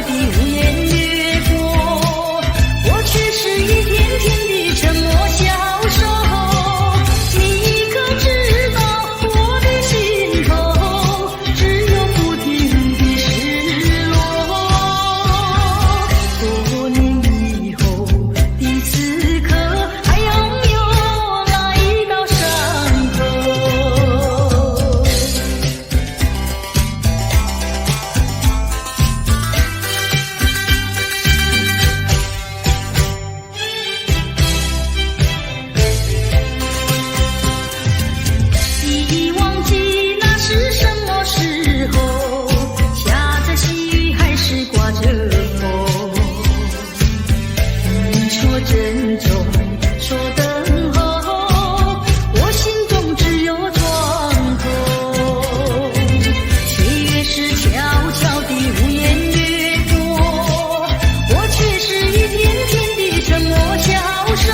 的无言越过，我却是一天天的沉默消瘦。你可知道我的心头只有不停的失落？多年以后的此刻，还拥有那一道伤口。已忘记那是什么时候，下着细雨还是刮着风。你说珍重，说等候，我心中只有窗口。岁月是悄悄地无言越过，我却是一天天的沉默消瘦。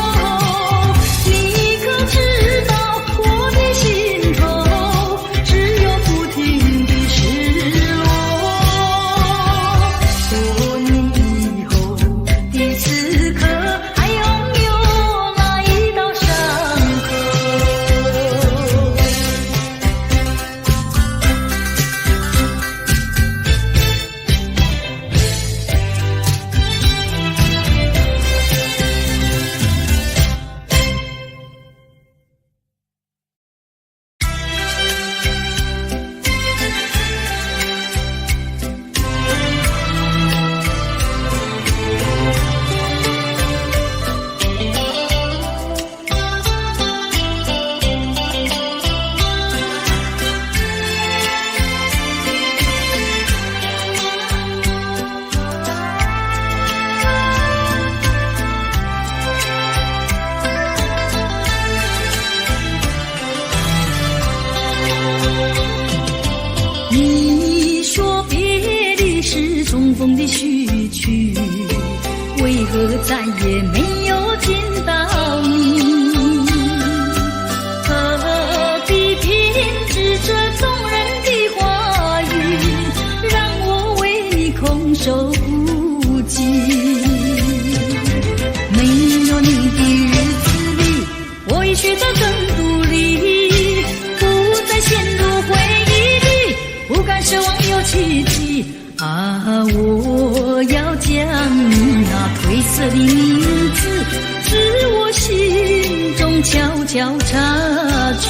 你可知道我的心头只有不停的失落？多年以后的此刻，还拥有那一道伤口。你说别离是重逢的序曲，为何再也没有见到你？何必编织这动人的话语，让我为你空守孤寂？没有你的日子里，我已学得更独立，不再陷入回忆里，不敢奢望有奇迹啊！我要将你那褪色的名字，自我心中悄悄擦去。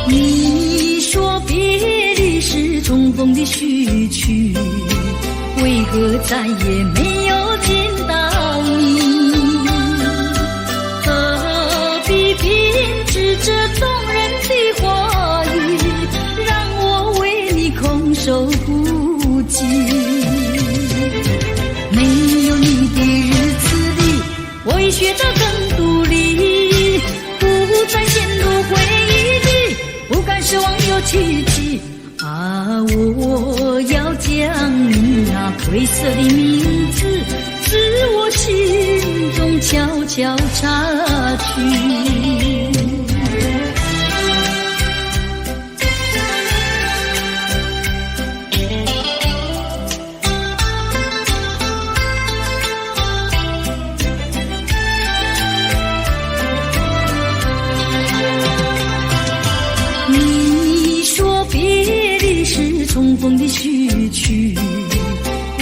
你说别离是重逢的序曲，为何再也没有见到你？何必编织这动人的话语，让我为你空守孤寂？没有你的日子里，我已学得更独立，不再陷入回忆里，不敢奢望有奇迹啊！我要将你那褪色的名字，自我心中悄悄擦去。你说别离是重逢的序曲，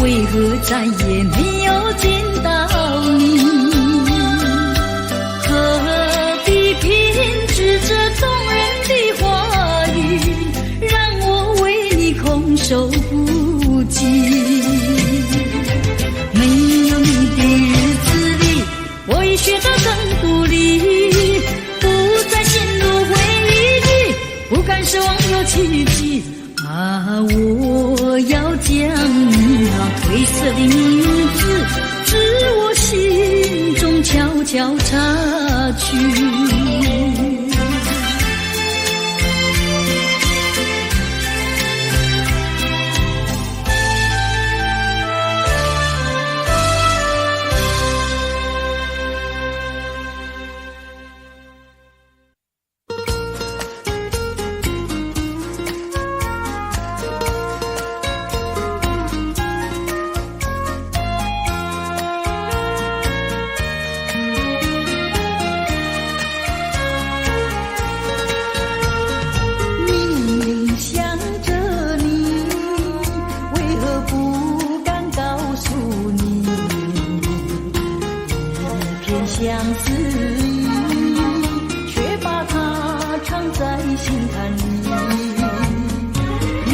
为何再也没有见到你？何必编织这动人的话语，让我为你空守孤寂？没有你的日子里，我已学得更独立，不再陷入回忆里，不敢奢望有奇迹啊！我要将你那褪色的名字，自我心中悄悄擦去。片相思意，却把它藏在心坎里。你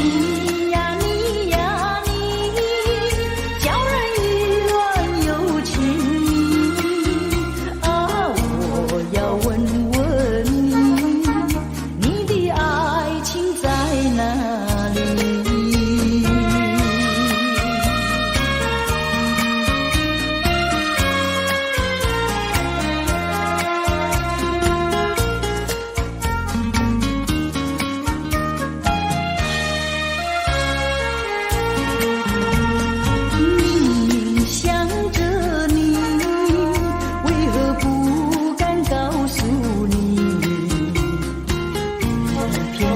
呀你呀你，叫人意乱又情迷啊！我要问问你，你的爱情在哪里？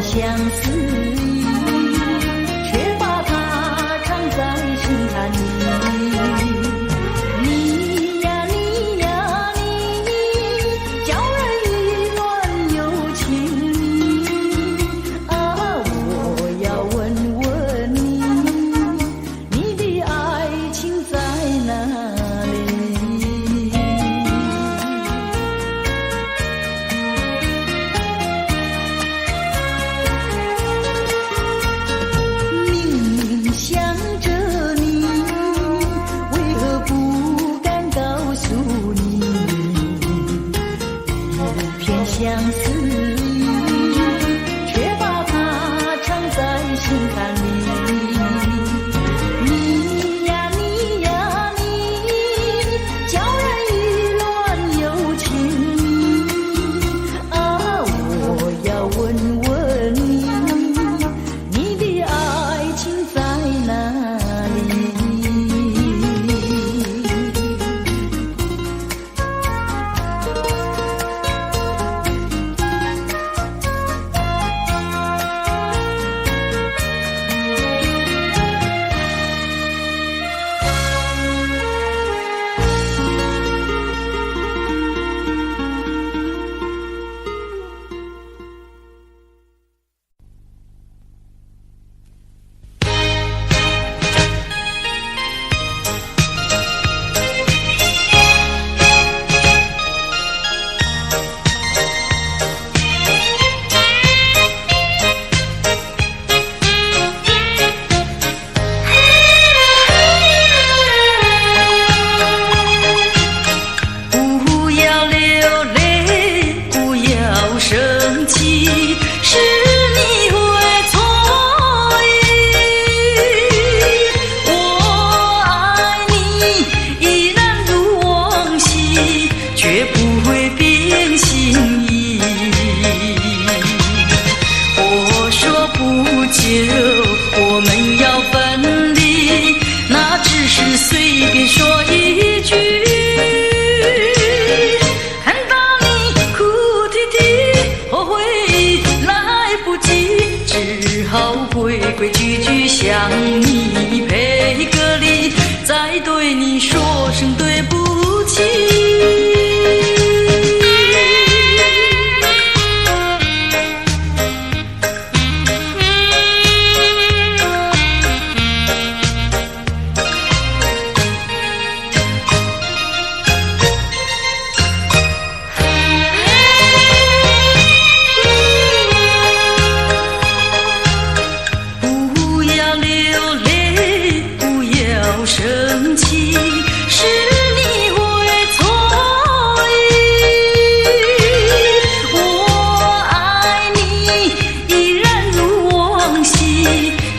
相思意，却把它藏在心坎里。你呀你呀你，叫人意乱又情迷啊！我要问问你，你的爱情在哪里？想着你，为何不敢告诉你？一片相思意，却把它藏在心坎里。你呀你呀你，叫人意乱又情迷啊！我要问问你，你的爱情在哪里？是你会错意，我爱你依然如往昔，却不会变心意。我说不久我们要分离，那只是随便说一句。只好规规矩矩向你赔个礼，再对你说声对不起。生气是你会错意，我爱你依然如往昔，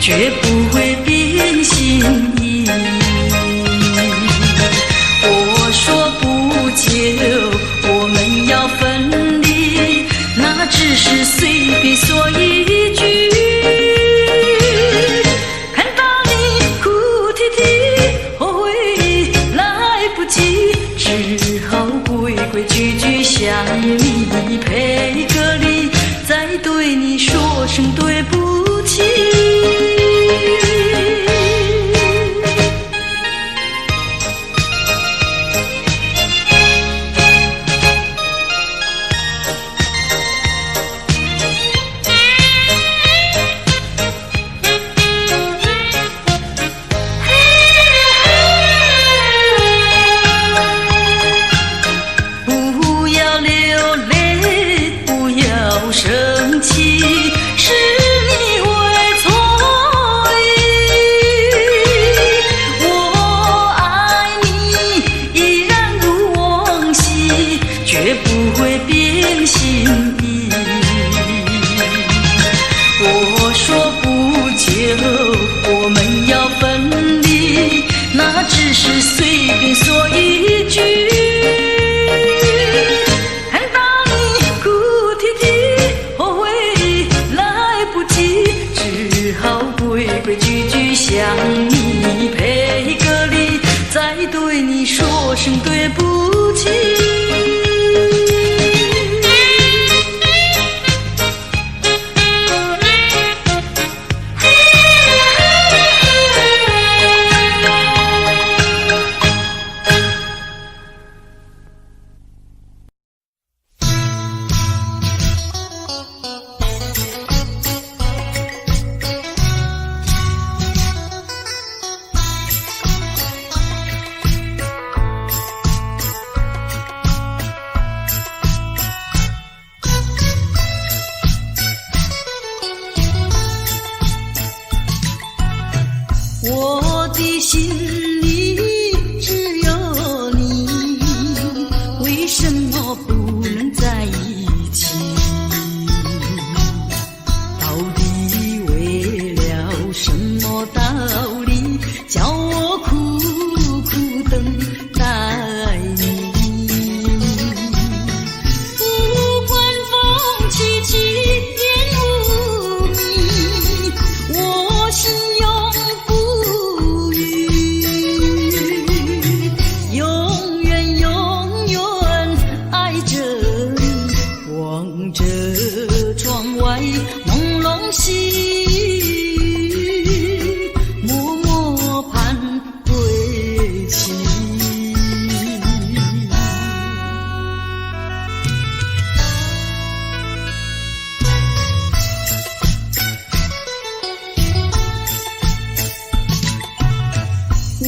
绝不会变心意。我说不久我们要分离，那只是随便说一句。只好规规矩矩向你赔个礼，再对你说声对不起。哭泣。我的心里只有你，为什么不能在一起？到底为了什么道理，叫我苦苦等待你？不管风起起，烟雾迷，我心永不永远永远爱着你，望着窗外朦胧星，默默盼归期。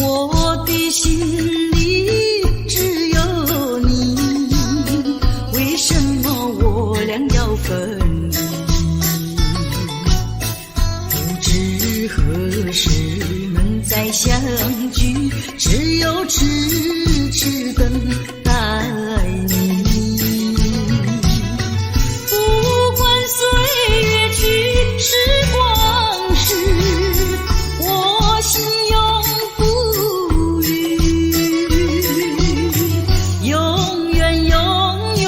我的心里只有你，为什么我俩要分离？不知何时能再相聚，只有痴痴等待你。不管岁月去，时光逝，我心永不永远永远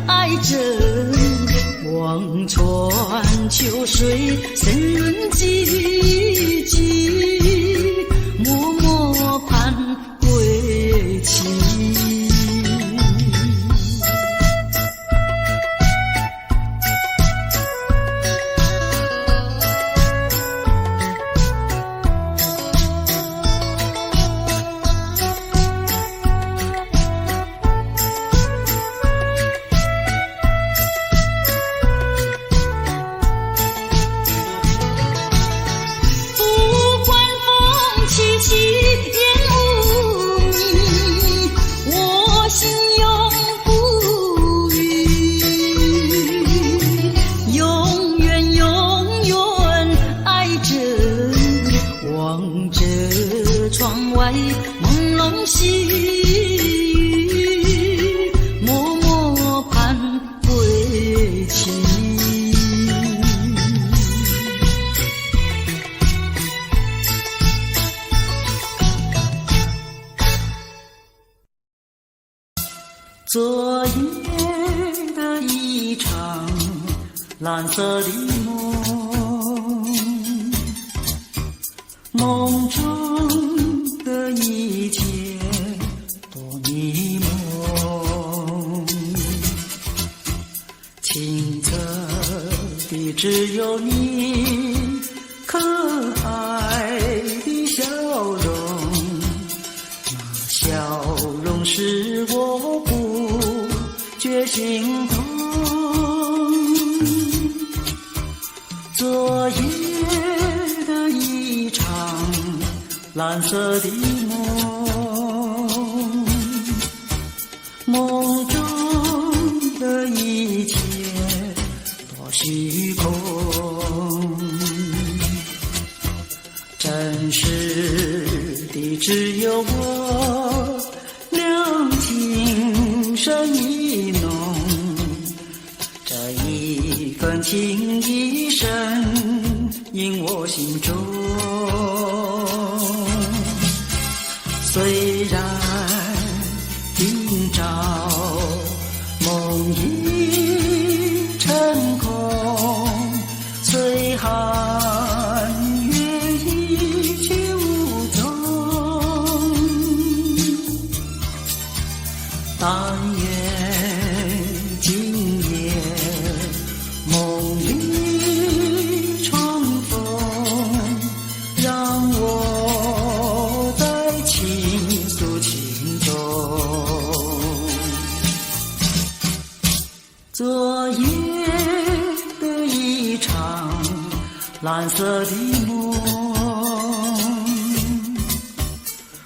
爱着你，望穿秋水，深润寂寂，默默盼归期。不管风起起，烟雾迷，我心永不永远永远爱着你，望着窗外朦胧星，默默盼归期。昨夜的一场蓝色的梦，梦中的一切多迷蒙，清澈的只有你可爱的笑容，那笑容使我不觉心痛。昨夜的一场蓝色的梦，梦中的一切多虚空，真实的只有我，两情深意浓，这一份情意深印我心中。虽然今朝梦已成空，岁寒月已去无踪，但愿今夜梦里重逢，让我再倾诉情衷。昨夜的一场蓝色的梦，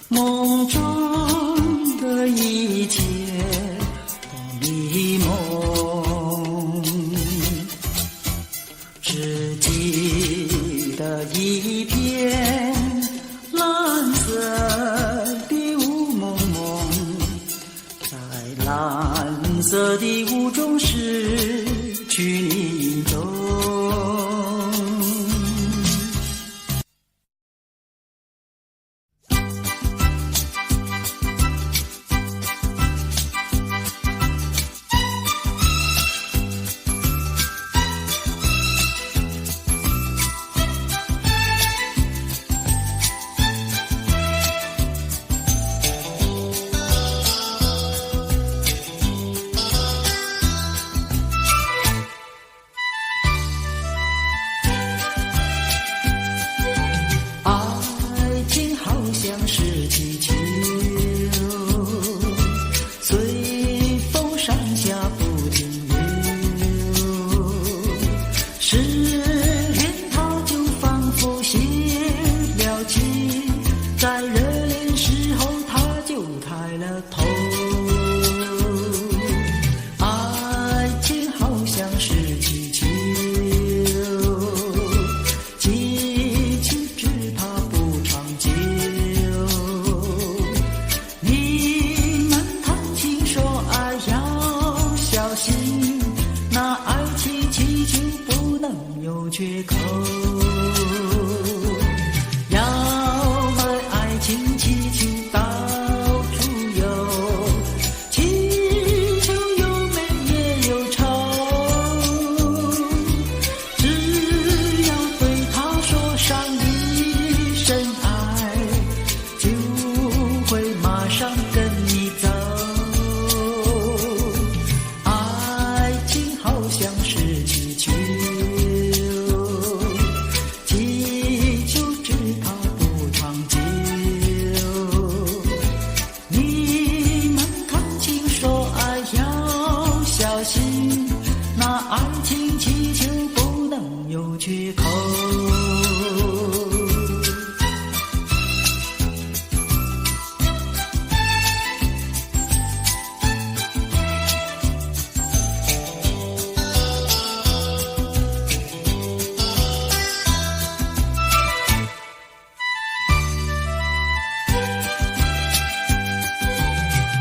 梦中的一切都迷蒙，只记得一片蓝色的雾蒙蒙，在蓝色的雾中失去你踪。缺口，要爱爱情祈求到处有，祈求有美也有丑，只要对他说上一声爱，就会马上跟你走。爱情好像是气球，缺口。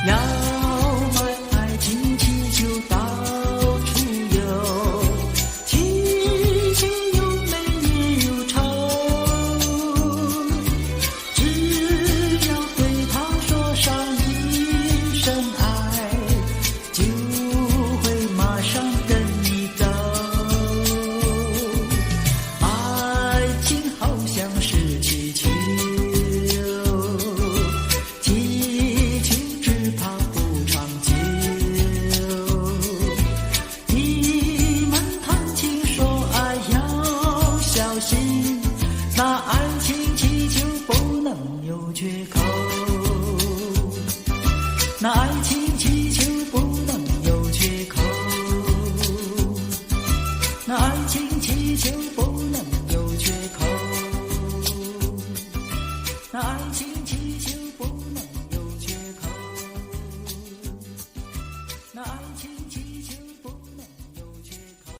要买爱情气球到处有，气球那爱情气球不能有缺口，那爱情气球不能有缺口，那爱情气球不能有缺口，那爱情气球不能有缺口，那爱情气球不能有缺口。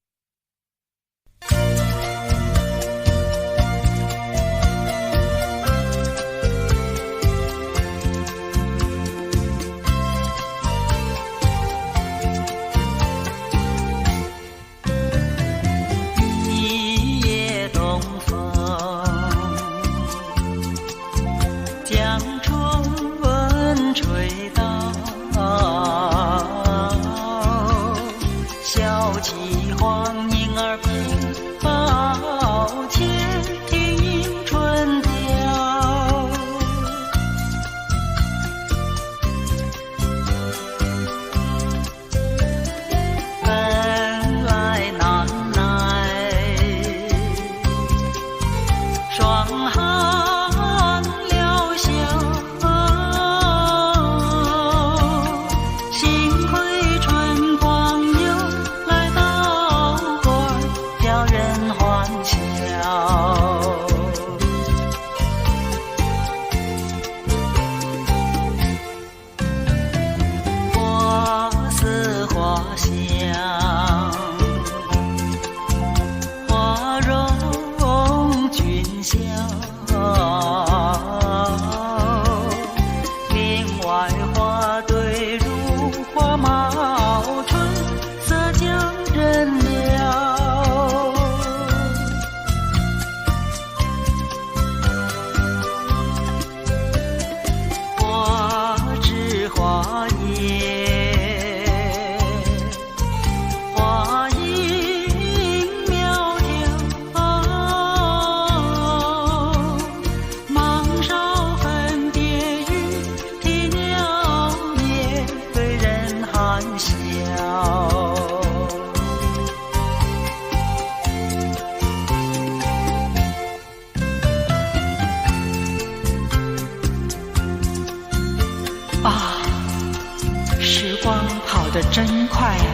光跑得真快呀！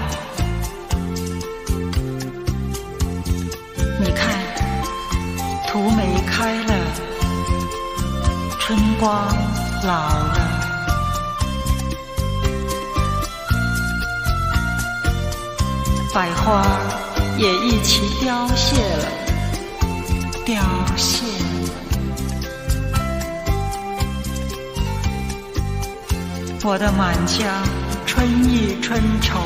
你看，土梅开了，春光老了，百花也一起凋谢了，凋谢了。我的满腔春意春愁，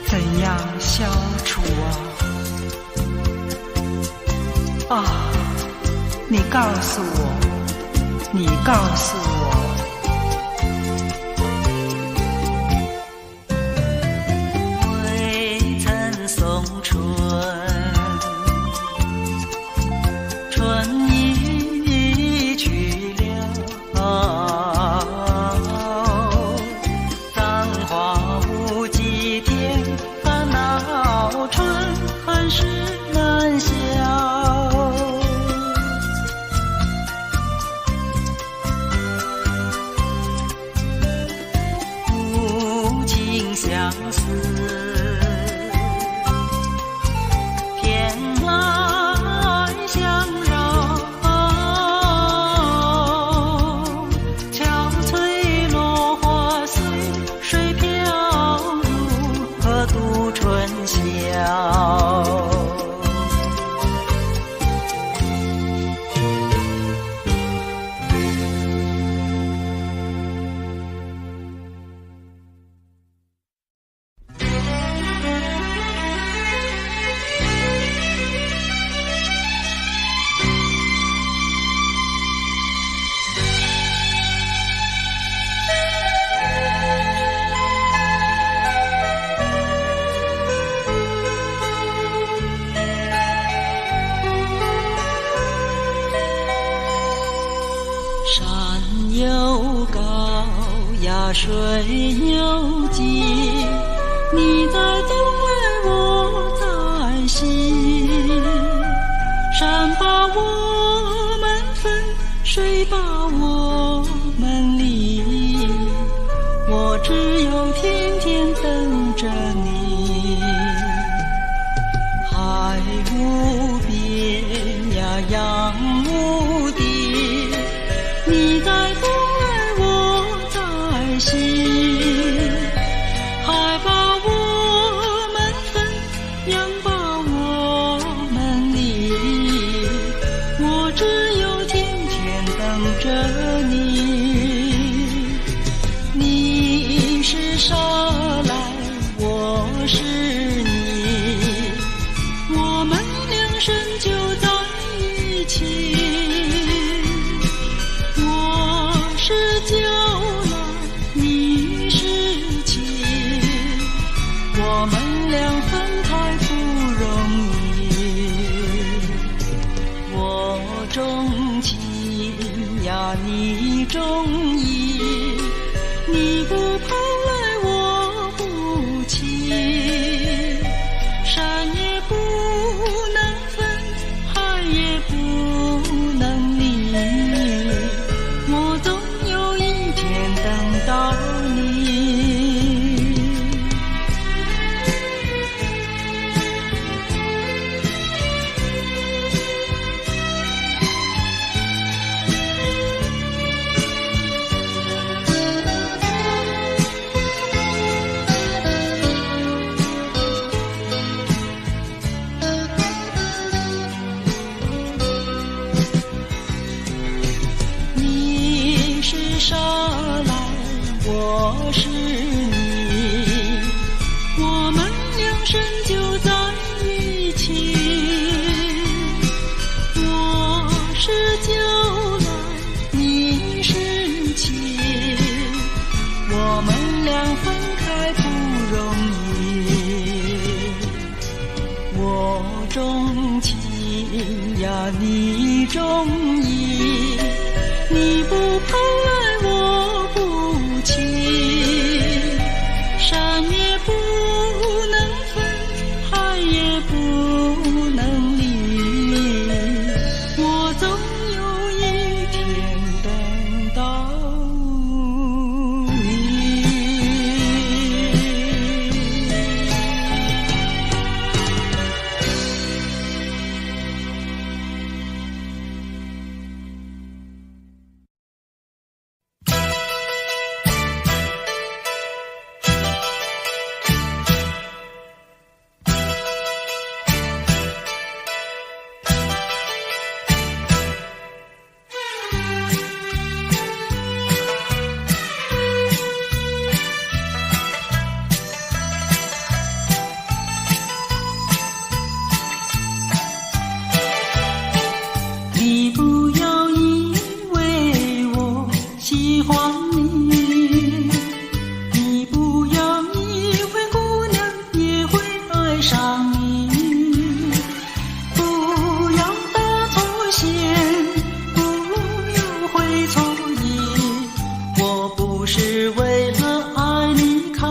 怎样消除啊？啊，你告诉我，你告诉我。未曾送春，春已去了，葬花无几天，烦恼春恨事难消。无情相思，天来相扰，憔悴落花随水飘入，何度春宵？山又高呀，水又急，你在东来，我在西。山把我们分，水把我们离，我只有天天等着你。海无边呀，洋无底，你在东来，我在西。海把我们分，洋把我们离，我只有天天等着你。你是沙来，我是泥，我们两生就在一起。我是酒来，你是情，我们俩分开不容易。我钟情呀，你钟意，你不跑来，我不弃。山也不能分，海也不能离，我总有一天等到你。你是沙来，我是泥，我们两生就在一起。我是酒来，你是情，我们俩分开不容易。我钟情呀，你钟意，你不跑来，我不弃。山也不能分，海也不能离，我总有一天等到你。你，你不要以为姑娘也会爱上你，不要搭错线，不要会错意，我不是为了爱你看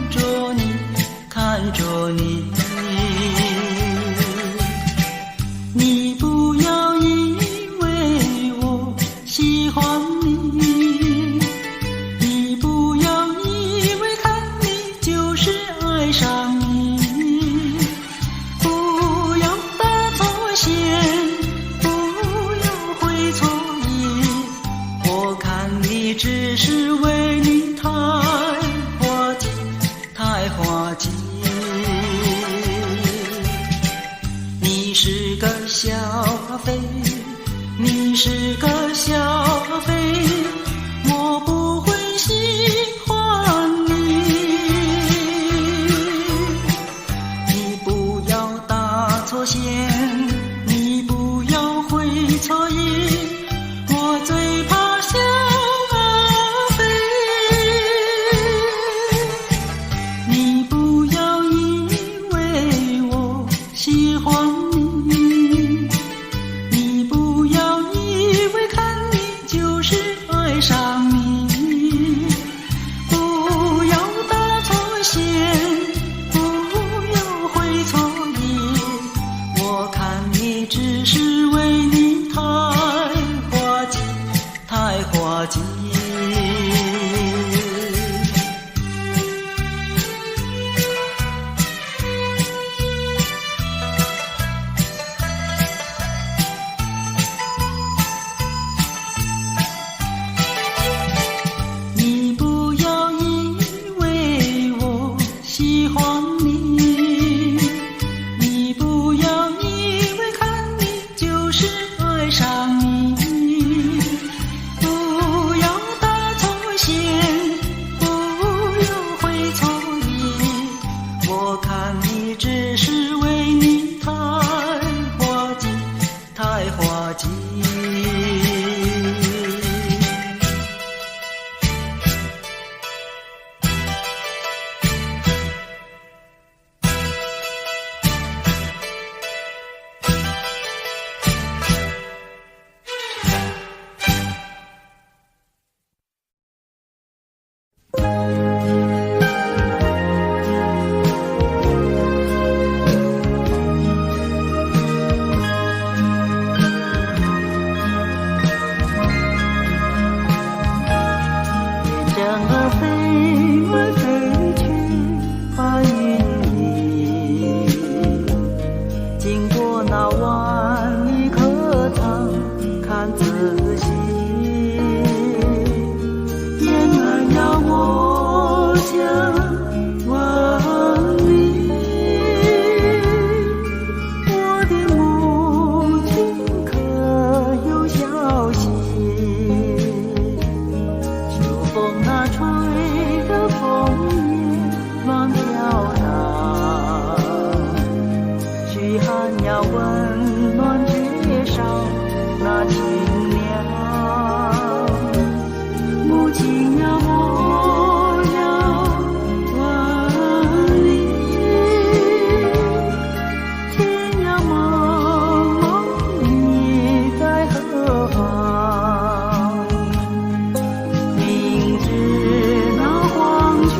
着你，看着你，你不要以为我喜欢你，你不要以为看你就是爱上你，不要搭错线，不要会错意，我看你只是为你太滑稽，太滑稽。你是个小飞，你是个小飞，我不会喜欢你，你不要搭错线，你不要会错意，我最怕小飞，你不要以为我喜欢你，你不要以为看你就是爱上你，不要搭错线，不要会错意，我看你只是为你太滑稽，太滑稽。你不要以为我喜欢你，你不要以为看你就是爱上你，不要搭错线，不要会错意，我看你只是为你太滑稽，太滑稽。燕儿飞来飞去，白云里，经过那万里客舱，看仔细，燕儿呀，我想问你，我的母亲可有消息？秋风那吹的枫叶乱飘荡，嘘寒呀温暖缺少那清凉，母亲呀，我要问你，天涯茫茫你在何方？明知那黄泉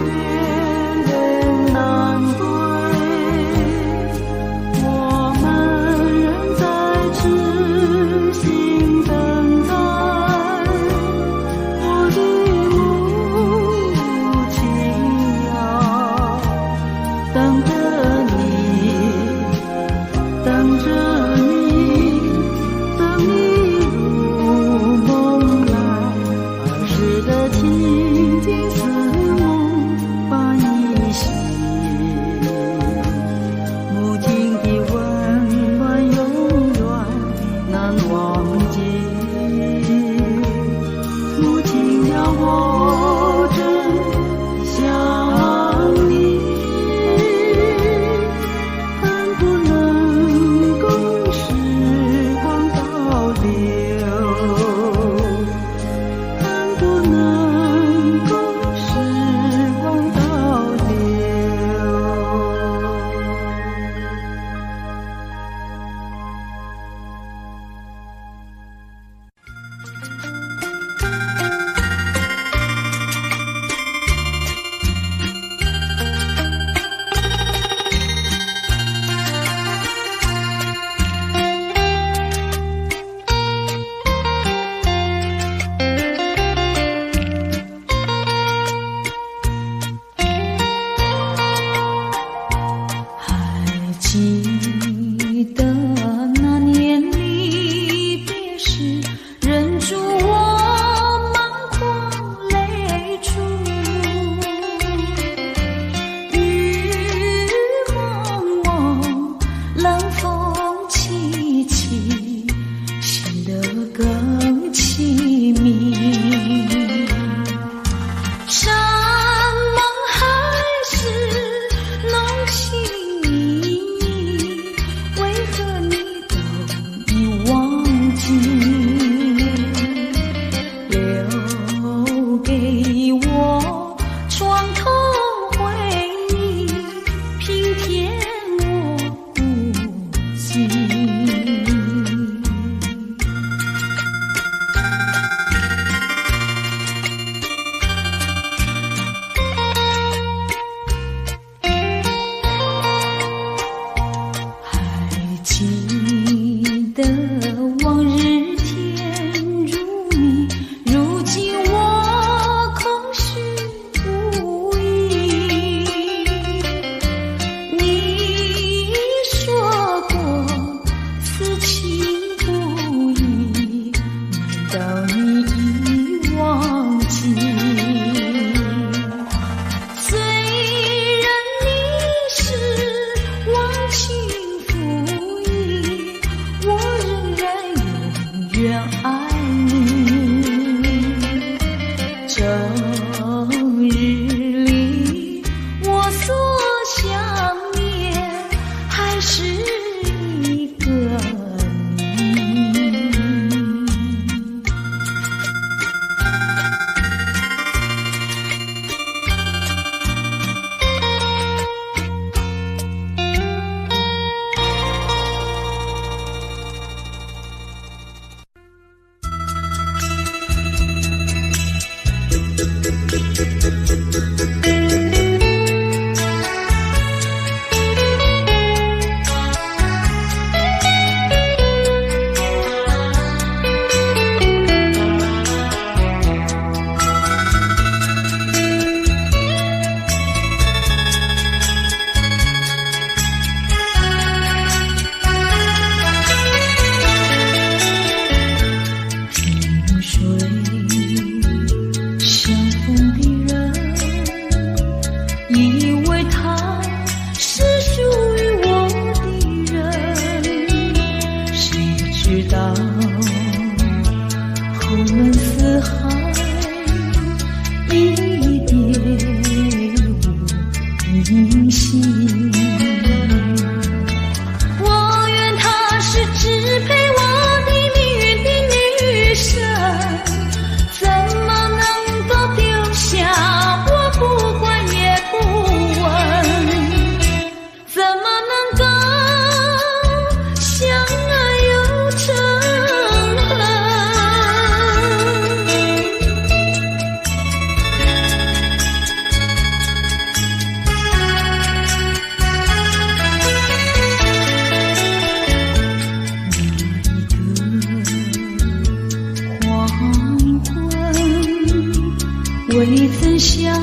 未曾想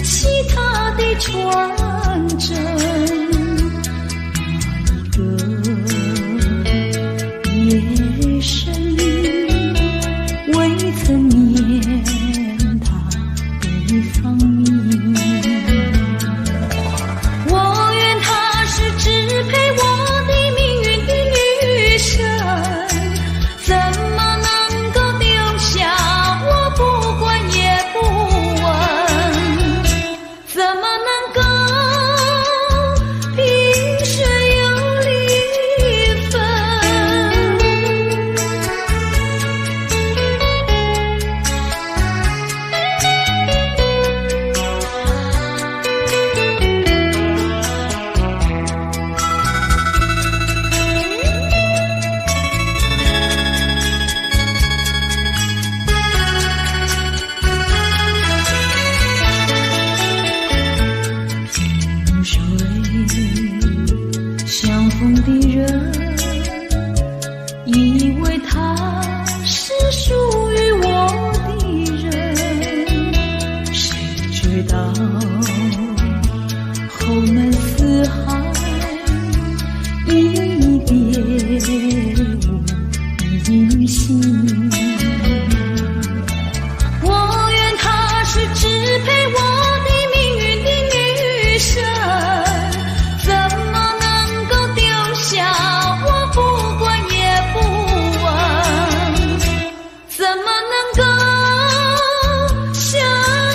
起他的传真，那一个夜深，未曾念他的芳名。我愿她是支配我的命运的女神，怎么能够丢下我不管也不问？怎么能够萍水有离分？井水相逢的人，以为他是属于我的人，谁知道后门四海，一别无音信。我愿她是支配我的命运的女神，怎么能够丢下我不管也不问？怎么能够相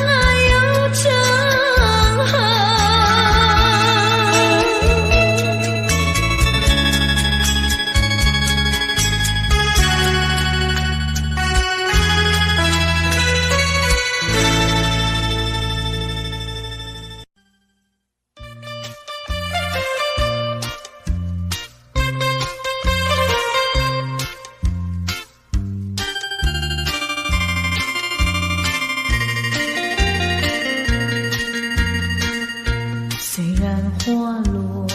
爱又憎恨？虽然花落，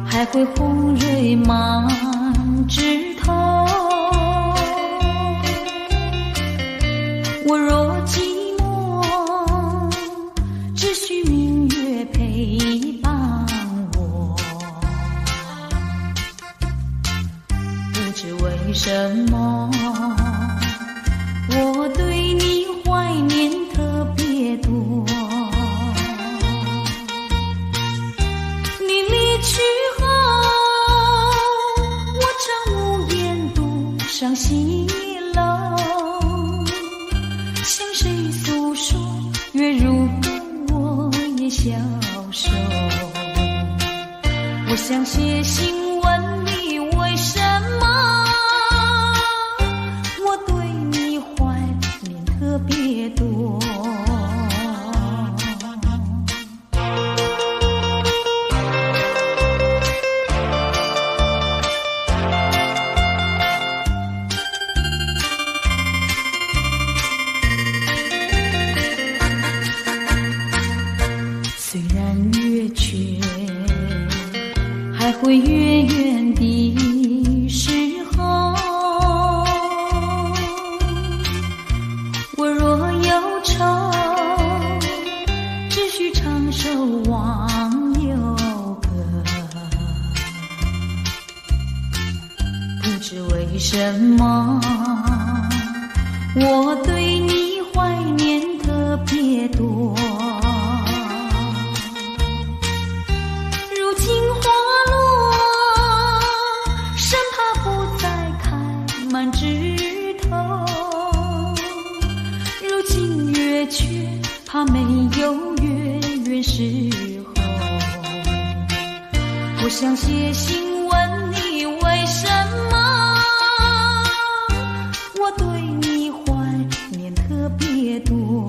还会红蕊满枝头。我若寂寞，只需明月陪伴我。不知为什么，我对你怀念特别多。你离去后，我常无言独上西楼，向谁诉说？月如歌，我也消瘦。我想写信问你，为什么我对你怀念特别多？虽然月缺，还会月圆的时候。我若忧愁，只需唱首忘忧歌。不知为什么，我对你怀念特别多。如今花落，生怕不再开满枝头。如今月缺，怕没有月圆时候。我想写信问你，为什么我对你怀念特别多？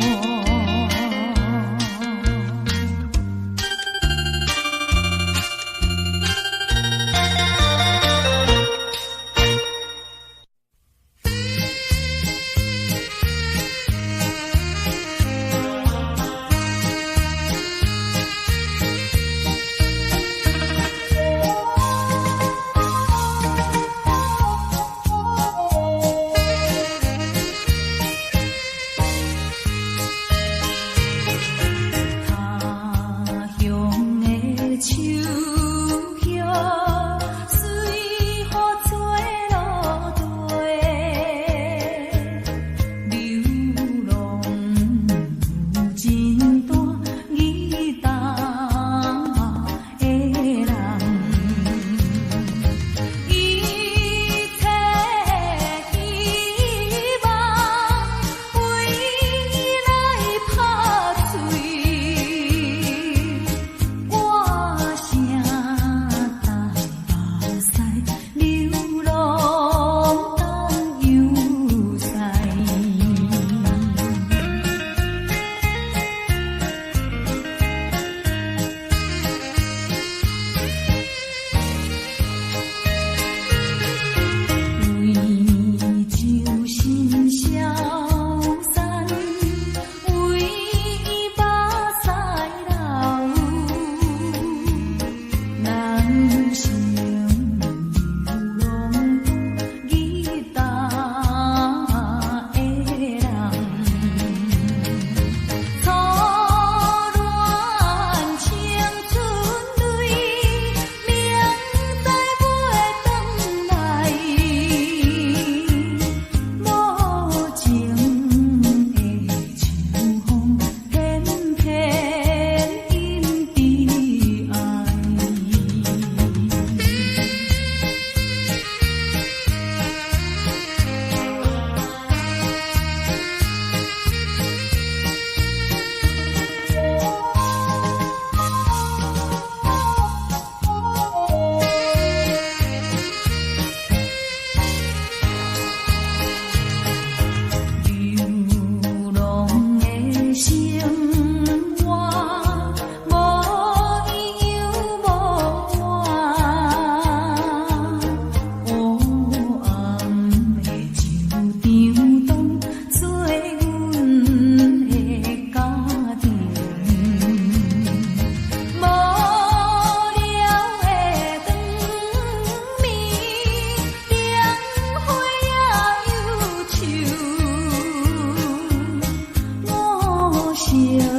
年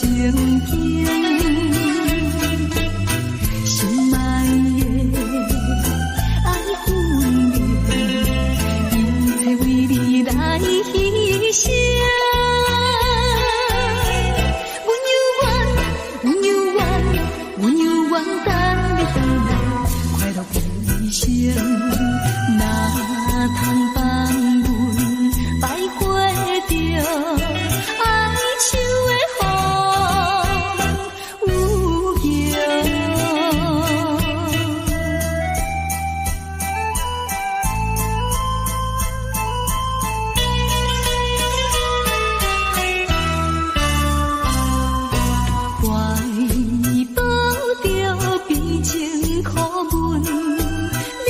成片。心爱的爱分明，一切为你来牺牲。阮犹原等你回来，快乐一生。哪通放阮摆过着哀愁的风有形？怀抱着悲情苦闷，离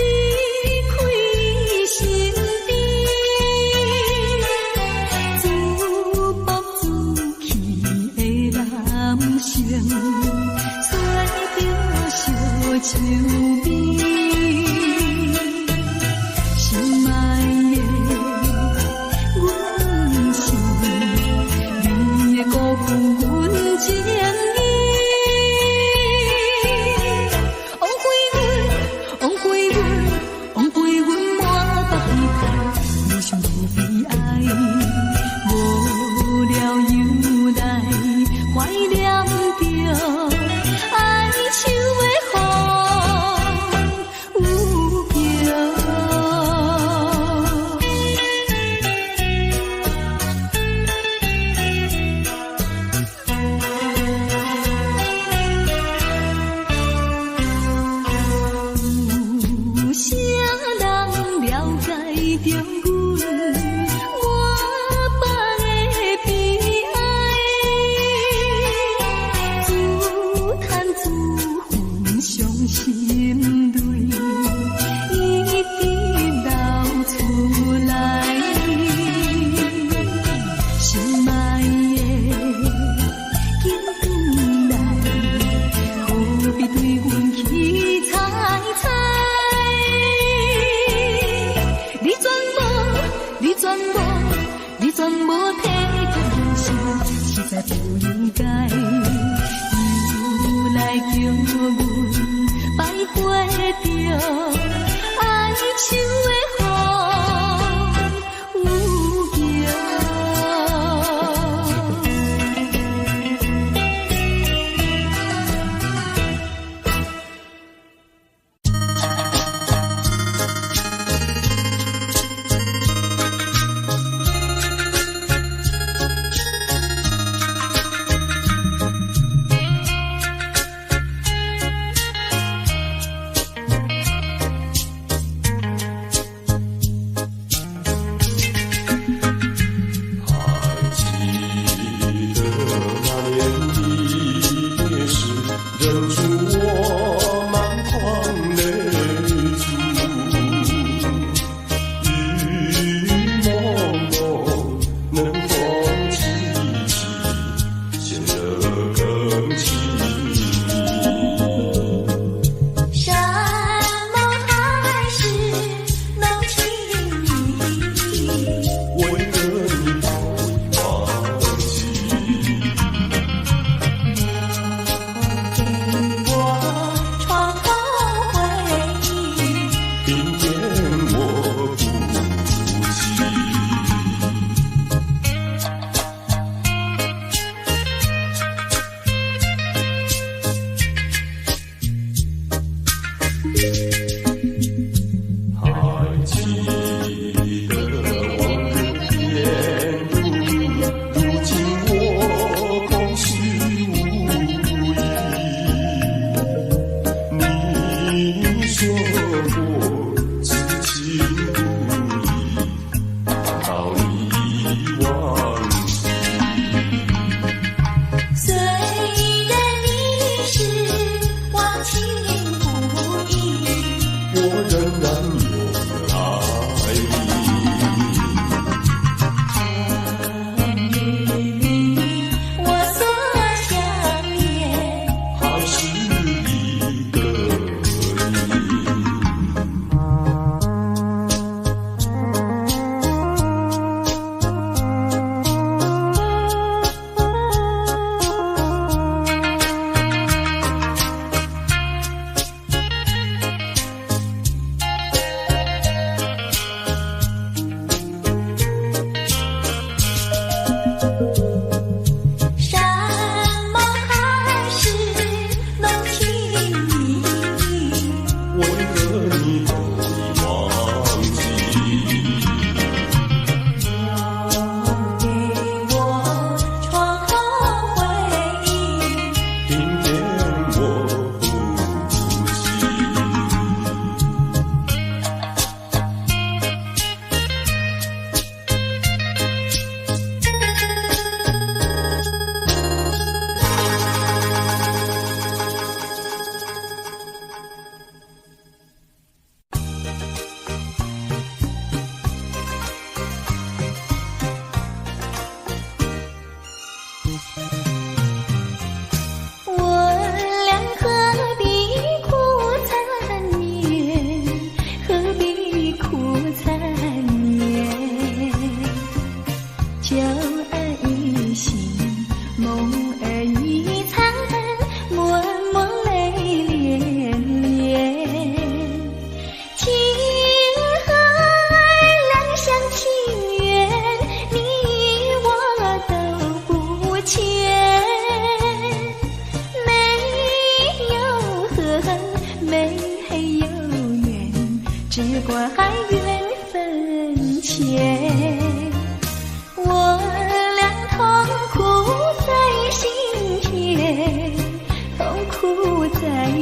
开身边，自暴自弃的男性，随着烧酒味。心爱的阮是你的辜负阮情意。枉费阮满腹悲叹，无想无悲哀，无聊又来怀念着哀愁的风。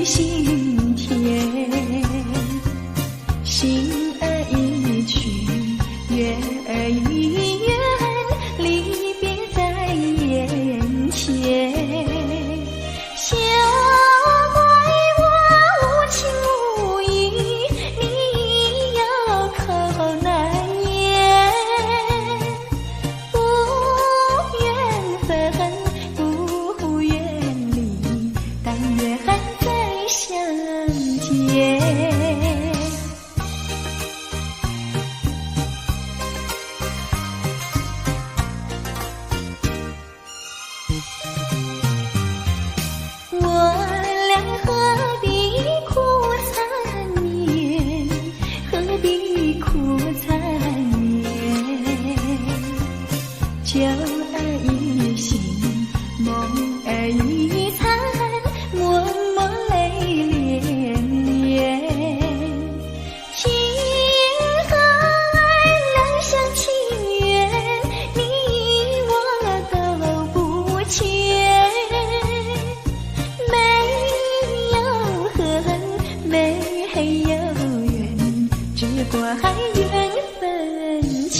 心田，心儿一去，月儿一圆，离别在眼前。小怪我无情无义，你有口难言。不愿分，不愿离，但愿再相见。我俩何必苦缠绵，何必苦缠绵？酒儿一醒，梦儿一残，默默泪连连。情和爱两厢情愿，你我都不欠。没有恨，没有怨，只怪缘分浅。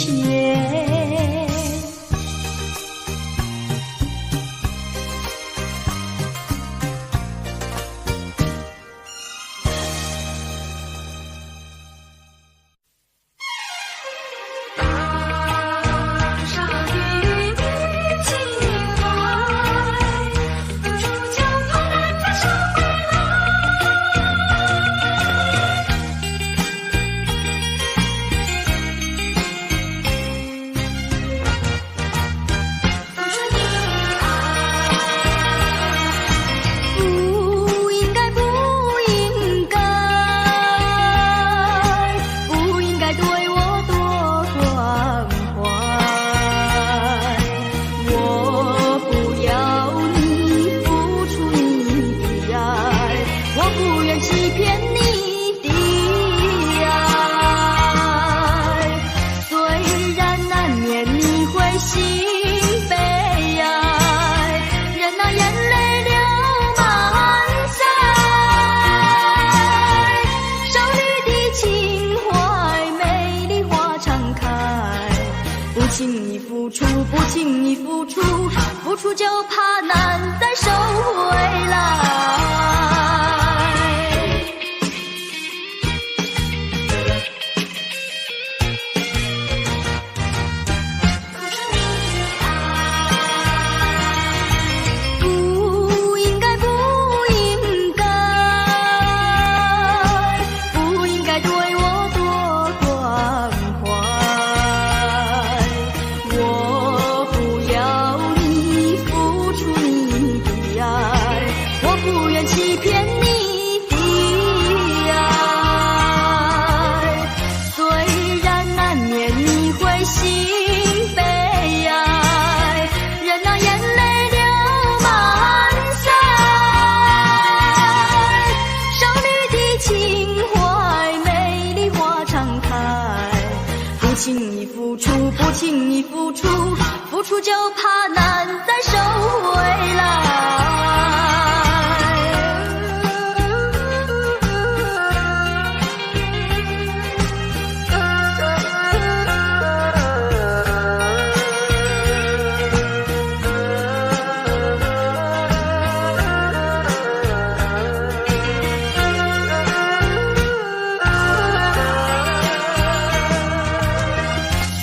不轻易付出，付出就怕难再收回来。不应该，不应该，不应该对我多关怀。我不要你付出你的爱，我不愿欺骗你的爱。虽然难免你会心悲哀，任那眼泪流满腮。少女的情怀，美丽花常开。不轻易付出，不轻易付出，付出就怕难再收回来。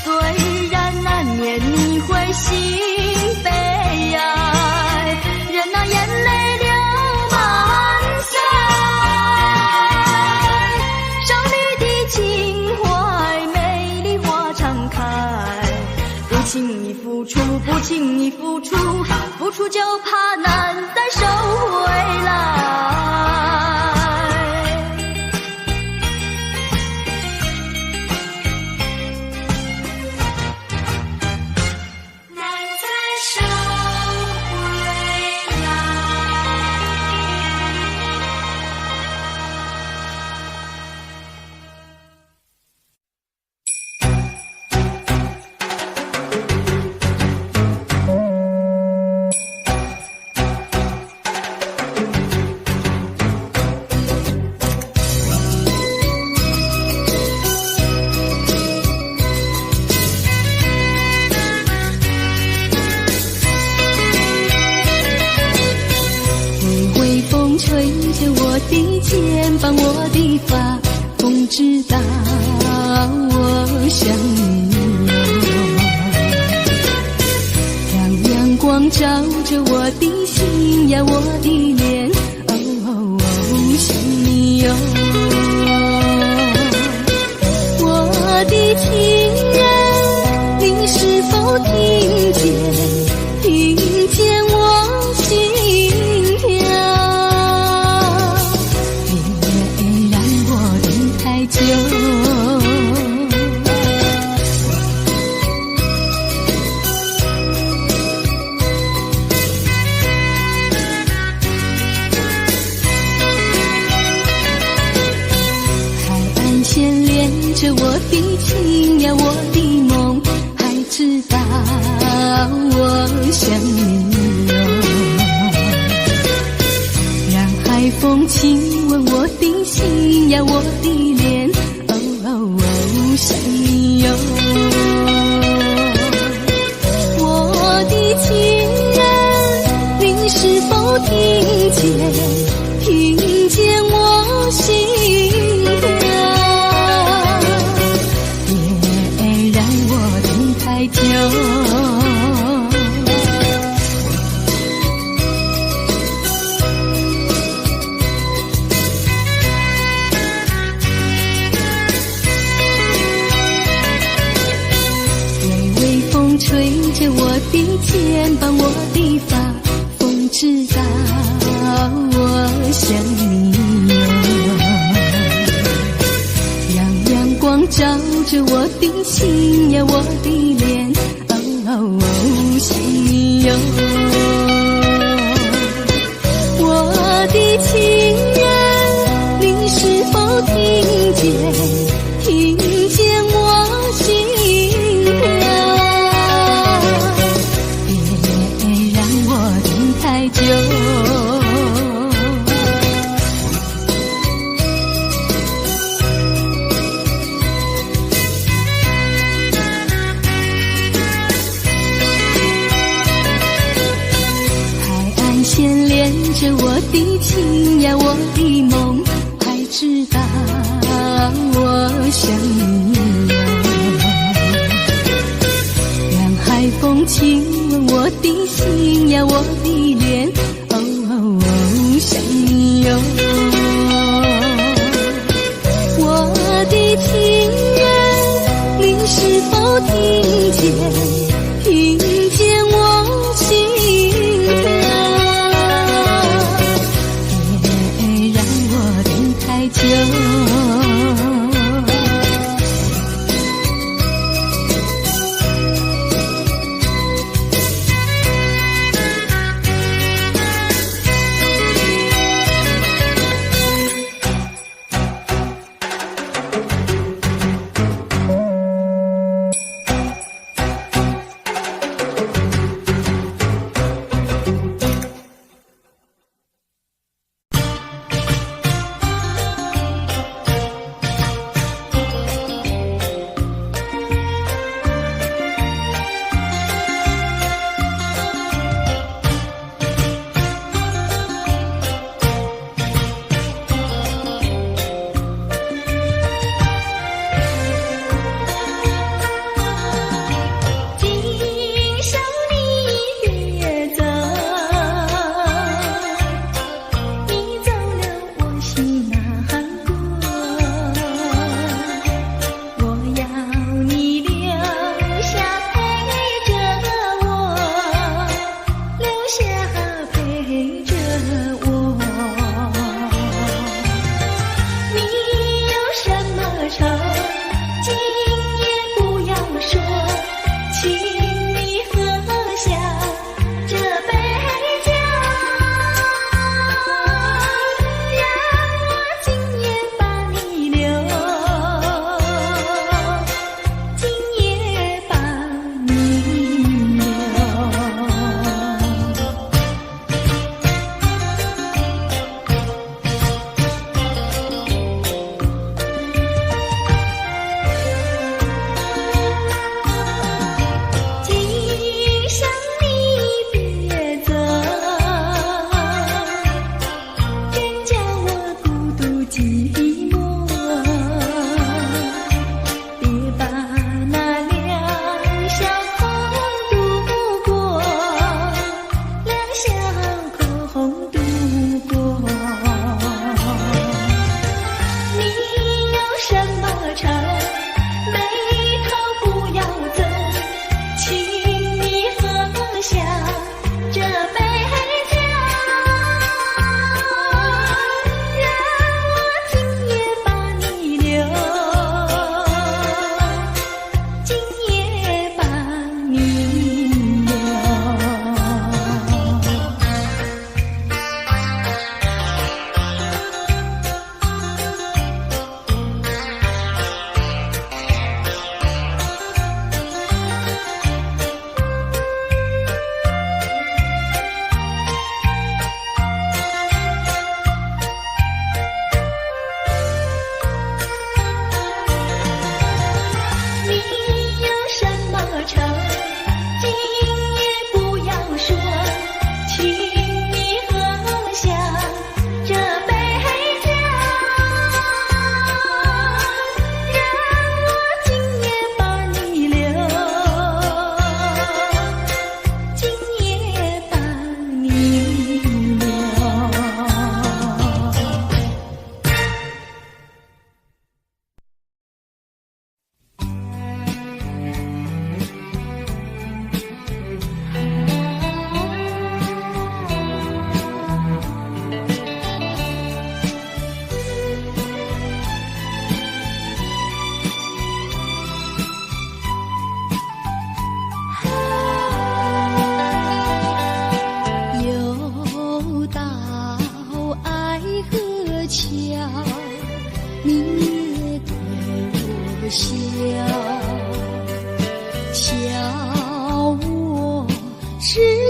虽然难免你会心悲哀，任那眼泪流满腮。少女的情怀，美丽花常开。不轻易付出，不轻易付出，付出就怕难再收回来。我的肩膀，我的发，风知道我想你哟。让阳光照着我的心呀，我的脸，想你哟。我的情人，你是否听见我心跳？别让我等太久。海岸线连着我的情呀，我的梦，还知道我想你哟。让海风亲吻我的心呀，我的脸，想你哟。我的情人，你是否听见我心跳？别让我等太久。吹着我的肩膀，我的发，风知道我想你哟。让阳光照着我的心呀，我的脸，想你哟。我的情人，你是否听见我心跳？太久。海岸线连着我的情呀，我的梦，还知道我想你哟。让海风亲吻我的心呀，我的脸，想你哟。我的情人，你是否听见我心跳？别让我等太久。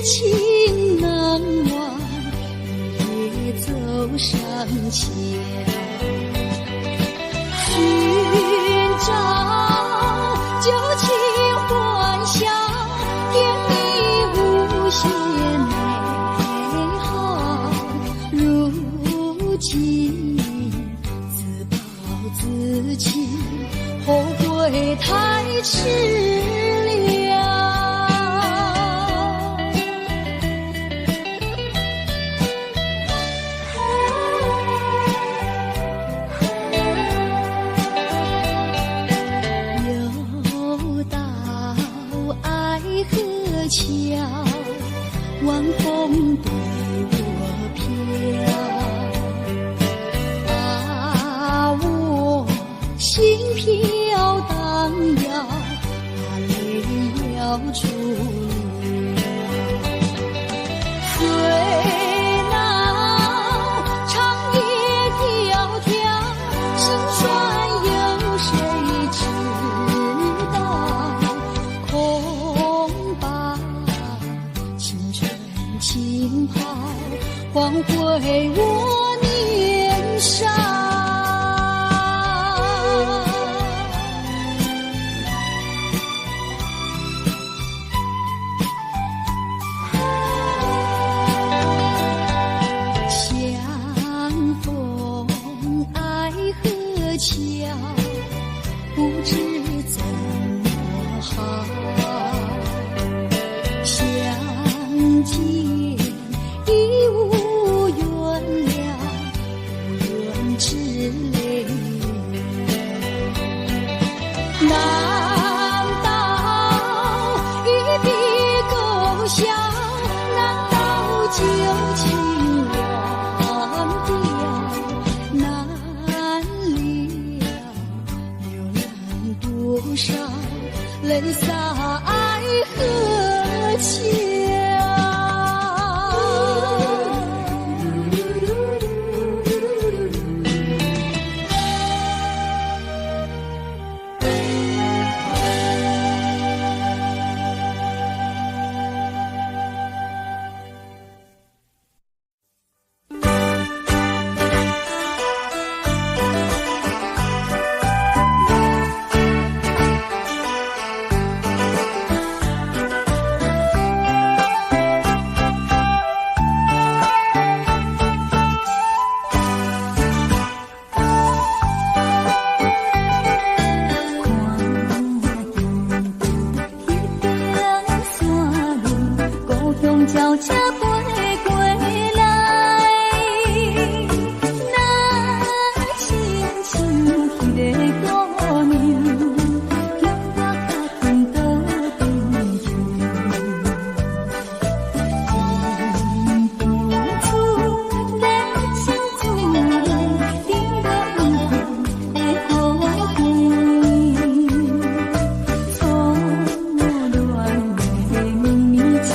情难忘，也走上前，寻找旧情欢笑，甜蜜无限美好。如今自暴自弃，后悔太迟了。又到爱河桥，晚风对我飘，把我心飘荡摇，把泪要出了。水闹长夜迢迢，心酸有谁知道？空把青春浸泡，换回我年少。相逢爱河桥，不知怎么好。相见已无缘了，无缘之泪。难道一笔勾销？难道旧情忘掉？难了流浪多少泪洒爱河桥。叫车飞过来，那亲像迄个姑娘，叫我脚踏倒边去。天不出人生滋味，甜落雨的好甜，错乱的绵绵情。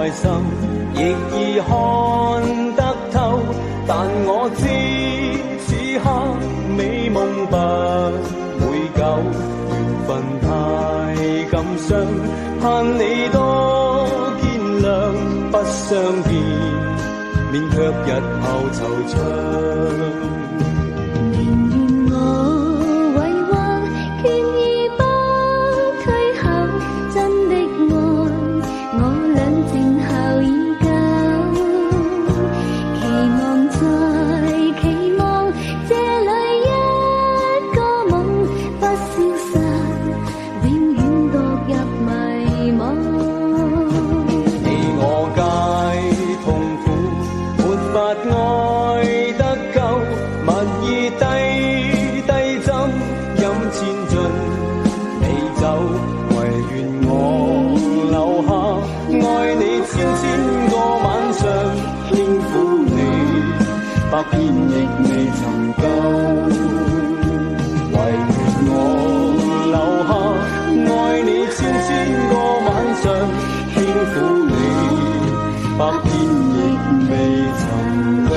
內心，亦已看得透。但我知此刻美夢不會久，緣分太感傷，盼你多見諒，不相見，免卻日後惆悵。百遍亦未曾夠，唯願我留下，愛你千個晚上，輕撫你，百遍亦未曾夠。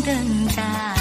等待。